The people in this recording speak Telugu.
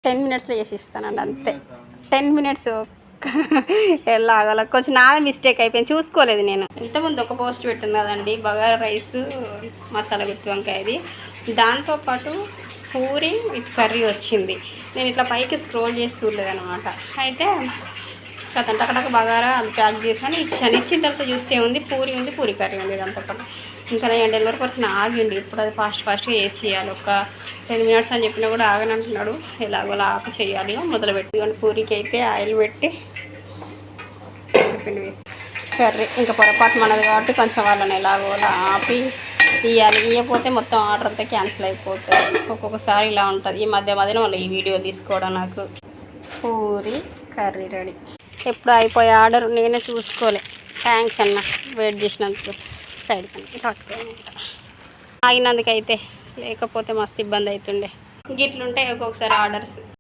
10 మినిట్స్లో చేసి ఇస్తానండి అంతే. 10 మినిట్స్ ఎలాగోలా కొంచెం నాదే మిస్టేక్ అయిపోయింది, చూసుకోలేదు నేను. ఇంతకుముందు ఒక పోస్ట్ పెట్టింది కదండి, బగారా రైస్ మసాలా గుత్తి వంకాయది, దాంతోపాటు పూరి విత్ కర్రీ వచ్చింది. నేను ఇట్లా పైకి స్క్రోల్ చేసి చూడలేదు అనమాట. అయితే కదంటే అక్కడ బగారా అది ప్యాక్ చేసాను, ఇచ్చిన తర్వాత చూస్తే ఉంది పూరి ఉంది, పూరి కర్రీ ఉంది దాంతోపాటు. ఇంకా నేను డెలివరీ పర్సన్ ఆగిండి, ఇప్పుడు అది ఫాస్ట్గా వేసి ఇవ్వాలి. ఒక 10 మినిట్స్ అని చెప్పినా కూడా ఆగనంటున్నాడు. ఎలాగోలా ఆపి చేయాలి. మొదలుపెట్టి పూరికి అయితే ఆయిల్ పెట్టి పిండి వేసి కర్రీ ఇంకా పొరపాటు మనది కాబట్టి కొంచెం వాళ్ళని ఎలాగోలా ఆపి ఇవ్వాలి. ఇవ్వకపోతే మొత్తం ఆర్డర్ అంతా క్యాన్సిల్ అయిపోతుంది. ఒక్కొక్కసారి ఇలా ఉంటుంది. ఈ మధ్యలో వాళ్ళు ఈ వీడియో తీసుకోవడం. నాకు పూరి కర్రీ రెడీ. ఎప్పుడు అయిపోయే ఆర్డర్ నేనే చూసుకోలే. థ్యాంక్స్ అన్న వెయిట్ చేసినందుకు. సైడ్ కనుక ఆగినందుకైతే, లేకపోతే మస్తు ఇబ్బంది అవుతుండే. గిట్లుంటాయి ఒక్కొక్కసారి ఆర్డర్స్.